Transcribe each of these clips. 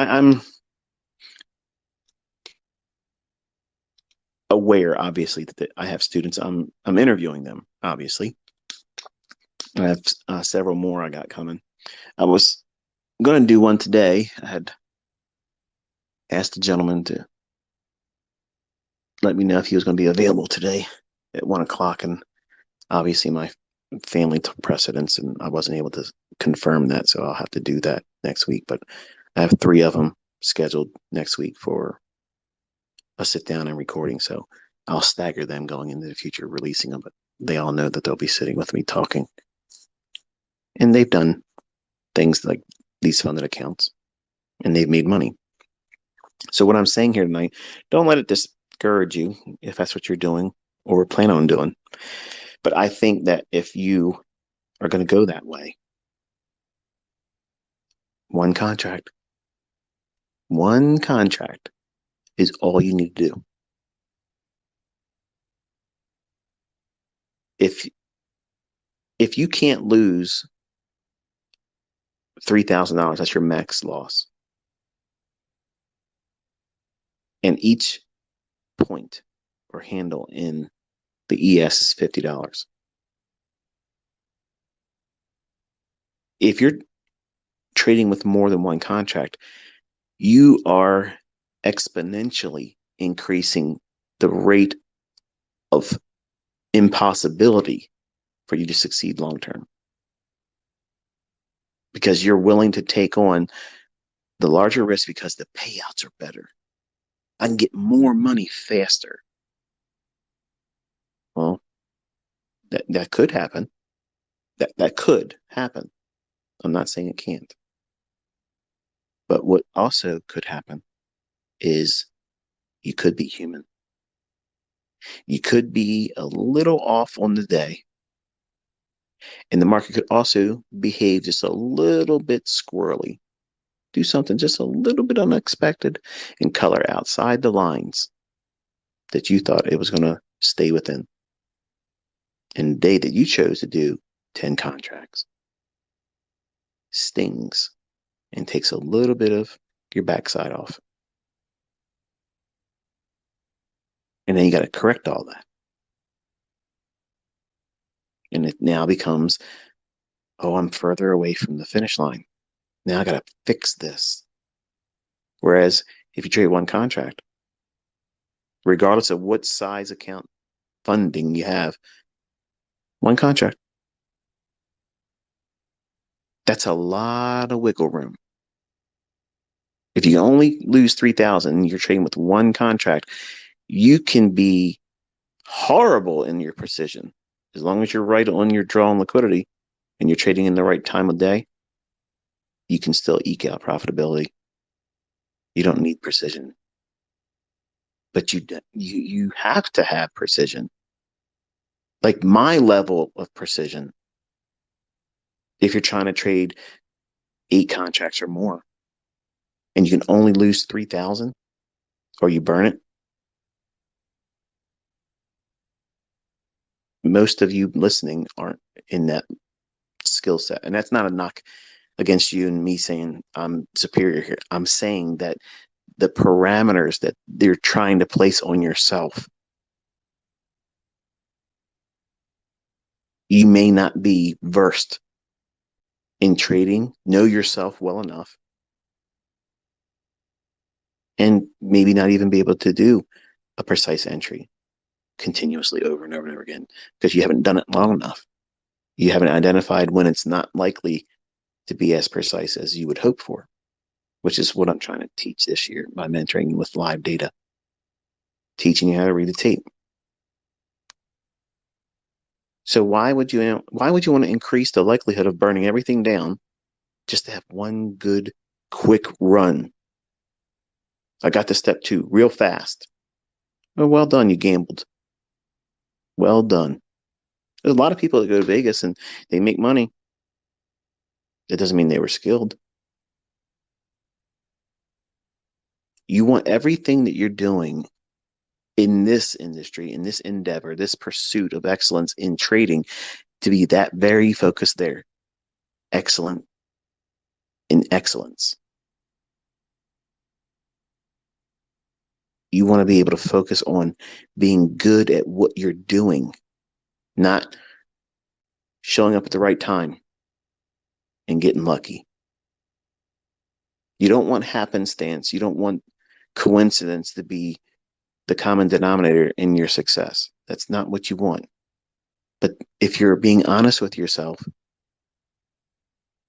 I'm aware, obviously, that I have students. I'm interviewing them. Obviously, I have several more I got coming. I was going to do one today. I had asked the gentleman to let me know if he was going to be available today at 1 o'clock, and obviously my family took precedence, and I wasn't able to confirm that, so I'll have to do that next week. But I have three of them scheduled next week for a sit down and recording, so I'll stagger them going into the future, releasing them. But they all know that they'll be sitting with me talking, and they've done things like these funded accounts, and they've made money. So what I'm saying here tonight, don't let it discourage you if that's what you're doing or plan on doing. But I think that if you are going to go that way, one contract, one contract is all you need to do. If if you can't lose $3,000, that's your max loss. And each point or handle in the ES is $50. If you're trading with more than one contract, you are exponentially increasing the rate of impossibility for you to succeed long term, because you're willing to take on the larger risk because the payouts are better. I can get more money faster. Well, that could happen. That could happen. I'm not saying it can't. But what also could happen is you could be human. You could be a little off on the day, and the market could also behave just a little bit squirrely, do something just a little bit unexpected, and color outside the lines that you thought it was going to stay within. And the day that you chose to do 10 contracts stings and takes a little bit of your backside off. And then you got to correct all that. And it now becomes, oh, I'm further away from the finish line. Now I got to fix this. Whereas if you trade one contract, regardless of what size account funding you have, one contract, that's a lot of wiggle room. If you only lose 3,000 and you're trading with one contract, you can be horrible in your precision. As long as you're right on your draw and liquidity and you're trading in the right time of day, you can still eke out profitability. You don't need precision, but you have to have precision. Like my level of precision, if you're trying to trade 8 contracts or more, and you can only lose 3,000, or you burn it, most of you listening aren't in that skill set. And that's not a knock against you and me saying I'm superior here. I'm saying that the parameters that they're trying to place on yourself, you may not be versed in trading, know yourself well enough, and maybe not even be able to do a precise entry continuously over and over and over again because you haven't done it long enough. You haven't identified when it's not likely to be as precise as you would hope for, which is what I'm trying to teach this year by mentoring you with live data, teaching you how to read the tape. So why would you want to increase the likelihood of burning everything down just to have one good quick run? I got to step 2 real fast. Well done, you gambled. Well done. There's a lot of people that go to Vegas and they make money. That doesn't mean they were skilled. You want everything that you're doing in this industry, in this endeavor, this pursuit of excellence in trading to be that very focused there. Excellent in excellence. You want to be able to focus on being good at what you're doing, not showing up at the right time and getting lucky. You don't want happenstance. You don't want coincidence to be the common denominator in your success. That's not what you want. But if you're being honest with yourself,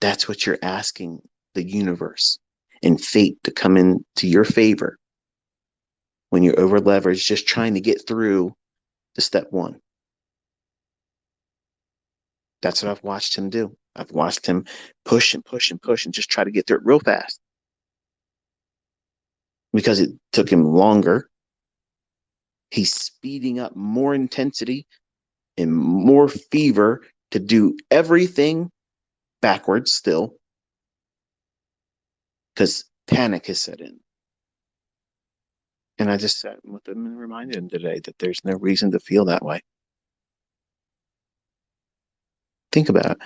that's what you're asking the universe and fate to come in to your favor when you're over leveraged, just trying to get through to step one. That's what I've watched him do. I've watched him push and push and push and just try to get through it real fast because it took him longer. He's speeding up more intensity and more fever to do everything backwards still because panic has set in. And I just sat with him and reminded him today that there's no reason to feel that way. Think about it.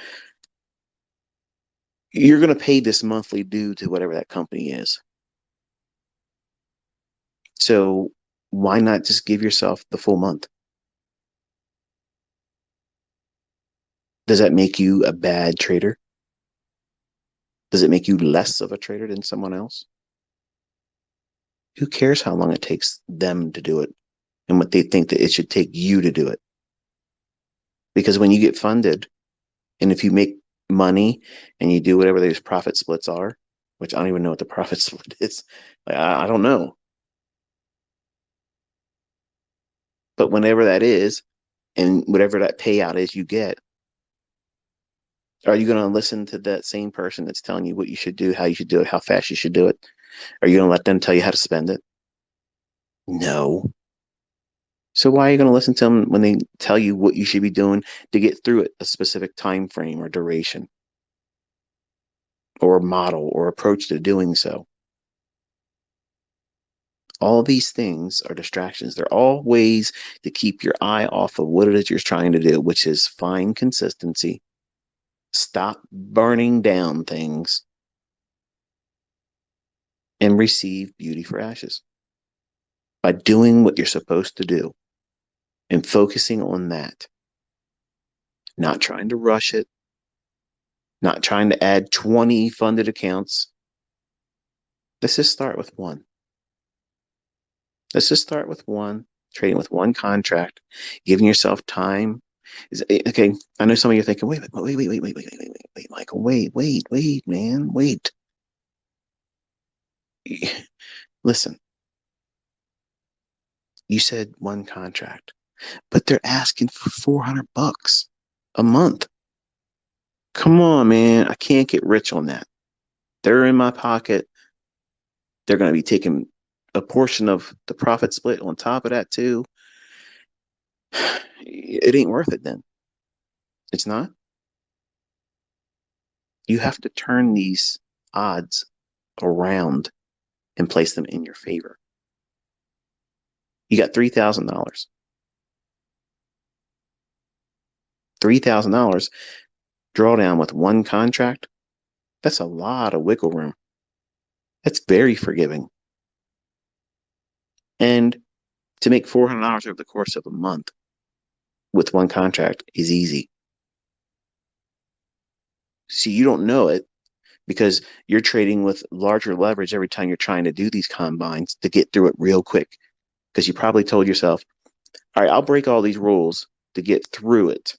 You're going to pay this monthly due to whatever that company is. So why not just give yourself the full month? Does that make you a bad trader? Does it make you less of a trader than someone else? Who cares how long it takes them to do it and what they think that it should take you to do it? Because when you get funded and if you make money and you do whatever those profit splits are, which I don't even know what the profit split is, like, I don't know. But whenever that is, and whatever that payout is you get, are you going to listen to that same person that's telling you what you should do, how you should do it, how fast you should do it? Are you going to let them tell you how to spend it? No. So why are you going to listen to them when they tell you what you should be doing to get through it, a specific time frame or duration or model or approach to doing so? All these things are distractions. They're all ways to keep your eye off of what it is you're trying to do, which is find consistency, stop burning down things, and receive beauty for ashes by doing what you're supposed to do and focusing on that, not trying to rush it, not trying to add 20 funded accounts. Let's just start with one. Let's just start with one, trading with one contract, giving yourself time. Okay, I know some of you are thinking, wait, Michael, wait, man, wait. Listen, you said one contract, but they're asking for $400 a month. Come on, man. I can't get rich on that. They're in my pocket. They're going to be taking a portion of the profit split on top of that, too. It ain't worth it then. It's not. You have to turn these odds around and place them in your favor. You got $3,000. $3,000 drawdown with one contract. That's a lot of wiggle room. That's very forgiving. And to make $400 over the course of a month with one contract is easy. See, you don't know it because you're trading with larger leverage every time you're trying to do these combines to get through it real quick. Because you probably told yourself, all right, I'll break all these rules to get through it.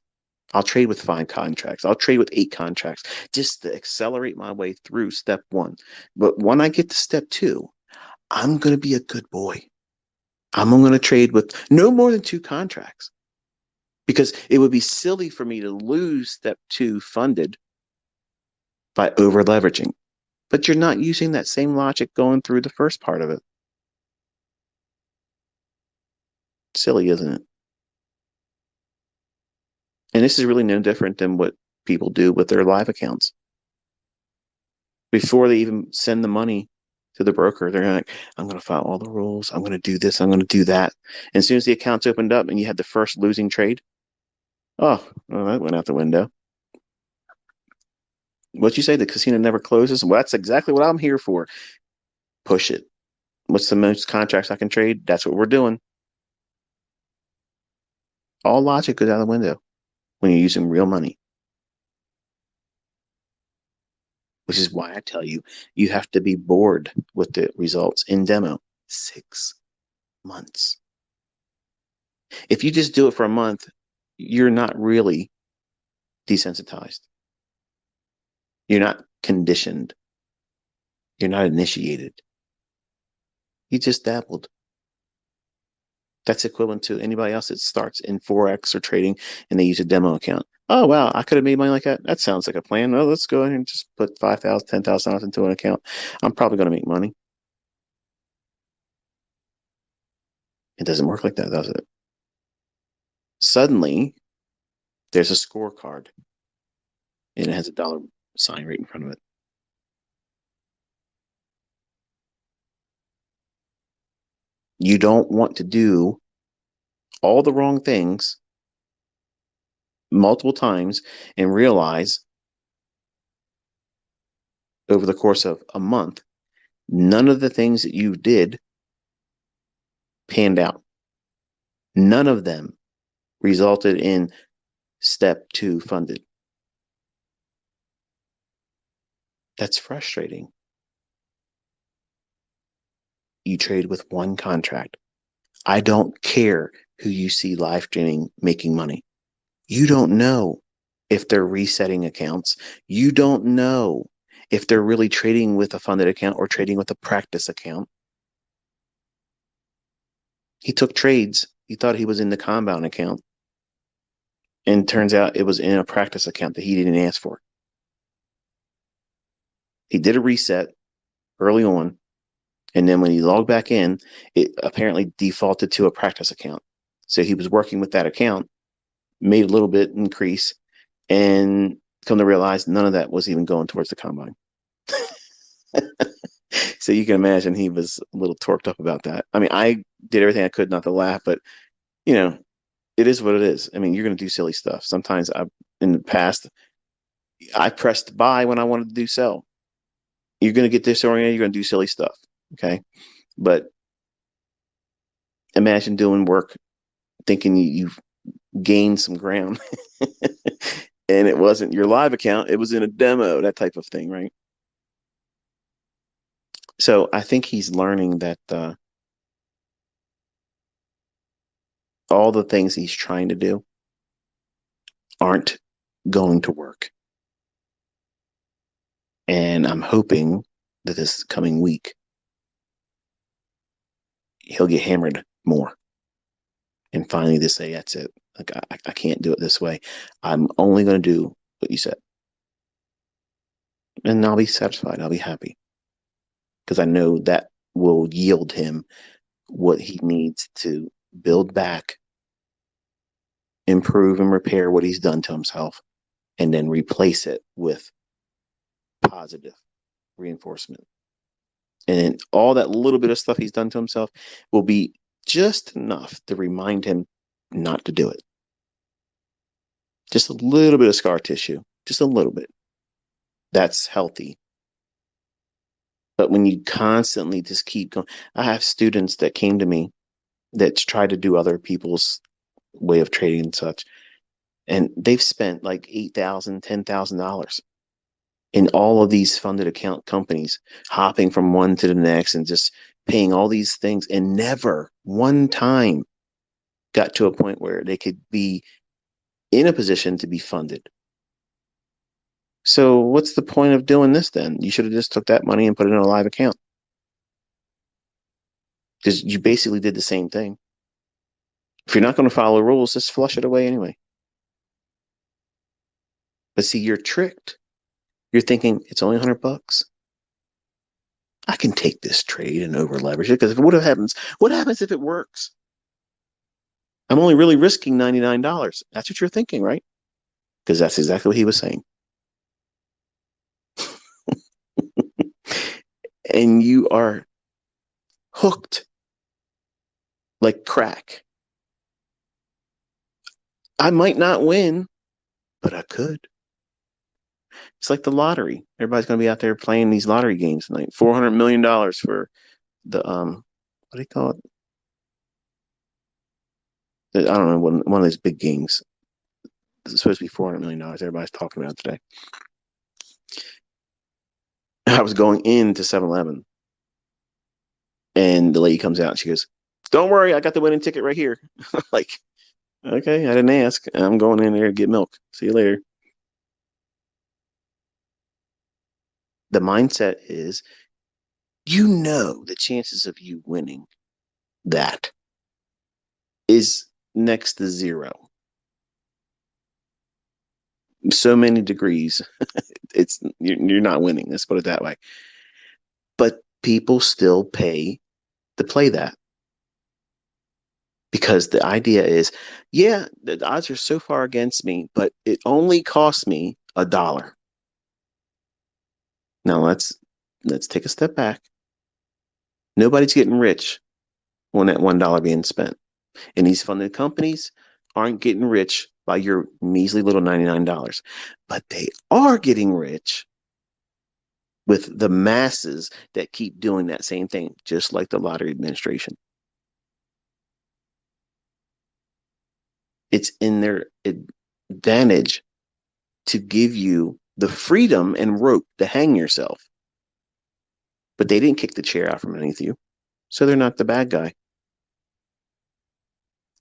I'll trade with 5 contracts. I'll trade with 8 contracts just to accelerate my way through step 1. But when I get to step 2, I'm going to be a good boy. I'm going to trade with no more than 2 contracts because it would be silly for me to lose step 2 funded by over leveraging. But you're not using that same logic going through the first part of it. Silly, isn't it? And this is really no different than what people do with their live accounts. Before they even send the money to the broker, they're like, I'm going to file all the rules. I'm going to do this. I'm going to do that. And as soon as the account's opened up and you had the first losing trade, oh, well, that went out the window. What you say? The casino never closes? Well, that's exactly what I'm here for. Push it. What's the most contracts I can trade? That's what we're doing. All logic goes out the window when you're using real money, which is why I tell you, you have to be bored with the results in demo. 6 months. If you just do it for a month, you're not really desensitized. You're not conditioned. You're not initiated. You just dabbled. That's equivalent to anybody else that starts in Forex or trading and they use a demo account. Oh, wow, I could have made money like that. That sounds like a plan. Well, let's go ahead and just put 5,000, 10,000 into an account. I'm probably going to make money. It doesn't work like that, does it? Suddenly, there's a scorecard and it has a dollar sign right in front of it. You don't want to do all the wrong things multiple times and realize over the course of a month, none of the things that you did panned out. None of them resulted in step 2 funded. That's frustrating. You trade with one contract. I don't care who you see live streaming making money. You don't know if they're resetting accounts. You don't know if they're really trading with a funded account or trading with a practice account. He took trades. He thought he was in the compound account. And turns out it was in a practice account that he didn't ask for. He did a reset early on. And then when he logged back in, it apparently defaulted to a practice account. So he was working with that account, made a little bit increase, and come to realize none of that was even going towards the combine. So you can imagine he was a little torqued up about that. I mean, I did everything I could not to laugh, but you know, it is what it is. I mean, you're going to do silly stuff. Sometimes in the past, I pressed buy when I wanted to do sell. You're going to get disoriented. You're going to do silly stuff. Okay. But imagine doing work thinking you've gained some ground and it wasn't your live account. It was in a demo, that type of thing. Right. So I think he's learning that all the things he's trying to do aren't going to work. And I'm hoping that this coming week, he'll get hammered more and finally just say, that's it. Like, I can't do it this way. I'm only going to do what you said. And I'll be satisfied. I'll be happy because I know that will yield him what he needs to build back, improve and repair what he's done to himself, and then replace it with positive reinforcement. And all that little bit of stuff he's done to himself will be just enough to remind him not to do it. Just a little bit of scar tissue, just a little bit. That's healthy. But when you constantly just keep going, I have students that came to me that try to do other people's way of trading and such, and they've spent like $8,000, $10,000 in all of these funded account companies, hopping from one to the next and just paying all these things, and never one time got to a point where they could be in a position to be funded. So what's the point of doing this then? You should have just took that money and put it in a live account. Because you basically did the same thing. If you're not going to follow rules, just flush it away anyway. But see, you're tricked. You're thinking it's only $100. I can take this trade and over leverage it because what happens? What happens if it works? I'm only really risking $99. That's what you're thinking, right? Because that's exactly what he was saying. And you are hooked like crack. I might not win, but I could. It's like the lottery. Everybody's going to be out there playing these lottery games tonight. $400 million for the what do you call it? I don't know, one of those big games. It's supposed to be $400 million. Everybody's talking about it today. I was going into 7-Eleven, and the lady comes out and she goes, "Don't worry, I got the winning ticket right here." Like, okay, I didn't ask. I'm going in there to get milk. See you later. The mindset is, the chances of you winning that is next to zero. So many degrees, you're not winning. Let's put it that way. But people still pay to play that because the idea is, yeah, the odds are so far against me, but it only costs me $1. Now let's take a step back. Nobody's getting rich on that $1 being spent. And these funded companies aren't getting rich by your measly little $99, but they are getting rich with the masses that keep doing that same thing, just like the lottery administration. It's in their advantage to give you the freedom and rope to hang yourself. But they didn't kick the chair out from underneath you, so they're not the bad guy.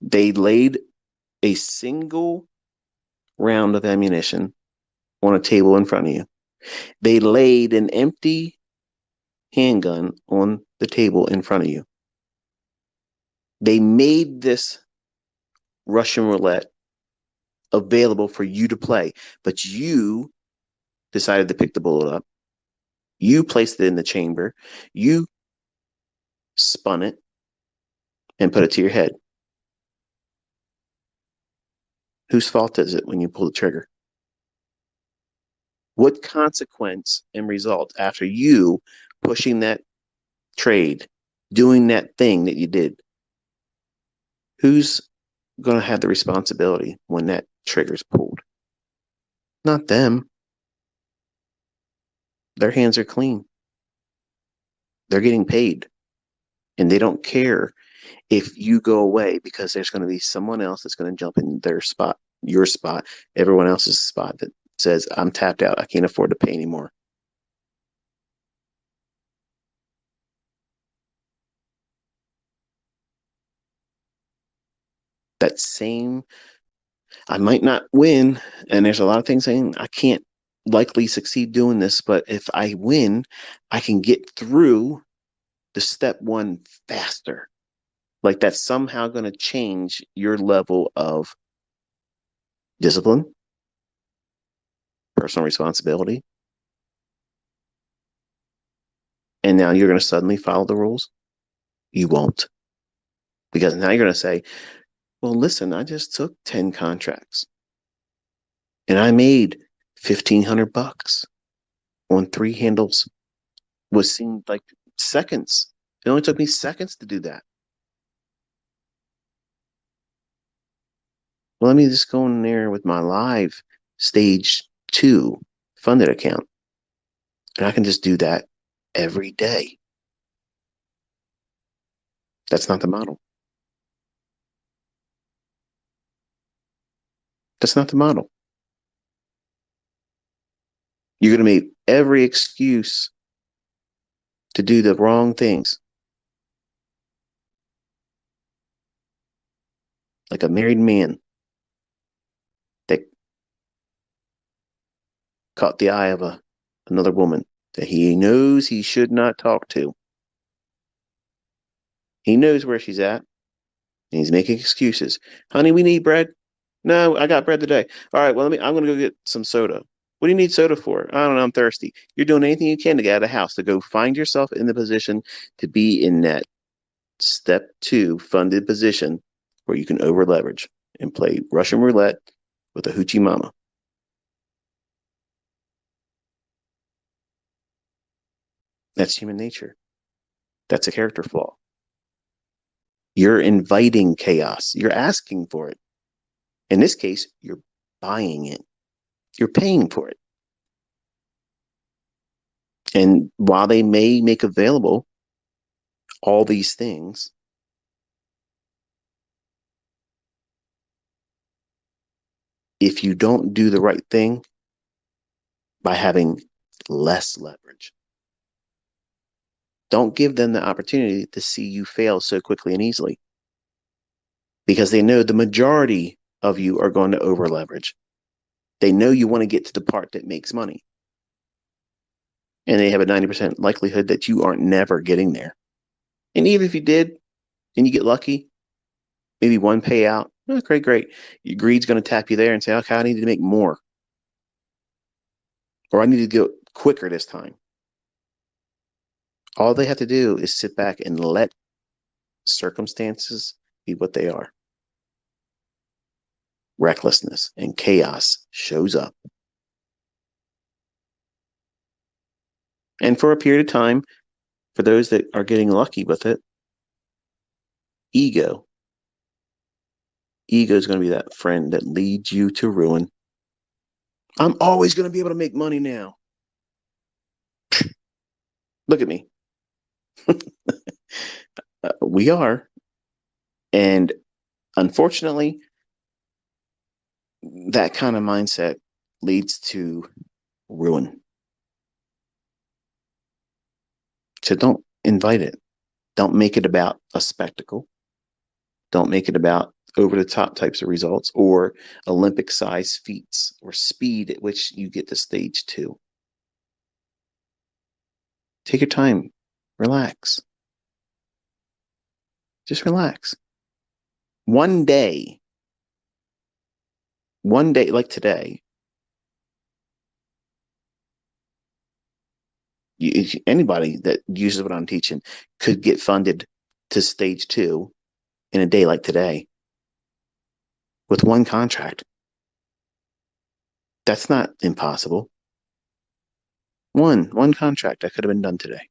They laid a single round of ammunition on a table in front of you. They laid an empty handgun on the table in front of you. They made this Russian roulette available for you to play, but you decided to pick the bullet up. You placed it in the chamber. You spun it and put it to your head. Whose fault is it when you pull the trigger? What consequence and result after you pushing that trade, doing that thing that you did? Who's going to have the responsibility when that trigger's pulled? Not them. Their hands are clean. They're getting paid, and they don't care if you go away because there's going to be someone else that's going to jump in their spot, your spot, everyone else's spot that says, "I'm tapped out. I can't afford to pay anymore." That same, I might not win, and there's a lot of things saying I can't likely succeed doing this, but if I win, I can get through the step one faster. Like that's somehow going to change your level of discipline, personal responsibility, and now you're going to suddenly follow the rules. You won't, because now you're going to say, "Well, listen, I just took 10 contracts and I made $1,500 on 3 handles." What seemed like seconds. It only took me seconds to do that. Well, let me just go in there with my live stage 2 funded account, and I can just do that every day. That's not the model. That's not the model. You're going to make every excuse to do the wrong things. Like a married man that caught the eye of another woman that he knows he should not talk to. He knows where she's at, and he's making excuses. "Honey, we need bread." "No, I got bread today." "All right, well, I'm going to go get some soda." "What do you need soda for?" "I don't know, I'm thirsty." You're doing anything you can to get out of the house, to go find yourself in the position to be in that step 2 funded position where you can over leverage and play Russian roulette with a hoochie mama. That's human nature. That's a character flaw. You're inviting chaos. You're asking for it. In this case, you're buying it. You're paying for it. And while they may make available all these things if you don't do the right thing by having less leverage. Don't give them the opportunity to see you fail so quickly and easily because they know the majority of you are going to over leverage. They know you want to get to the part that makes money. And they have a 90% likelihood that you aren't never getting there. And even if you did and you get lucky, maybe one payout, oh, great, great. Your greed's going to tap you there and say, okay, I need to make more. Or I need to go quicker this time. All they have to do is sit back and let circumstances be what they are. Recklessness and chaos shows up. And for a period of time, for those that are getting lucky with it, ego. Ego is going to be that friend that leads you to ruin. I'm always going to be able to make money now. Look at me. We are. And unfortunately, that kind of mindset leads to ruin. So don't invite it. Don't make it about a spectacle. Don't make it about over the top types of results or Olympic size feats or speed at which you get to stage 2. Take your time. Relax. Just relax. One day like today, anybody that uses what I'm teaching could get funded to stage 2 in a day like today with one contract. That's not impossible. One contract that could have been done today.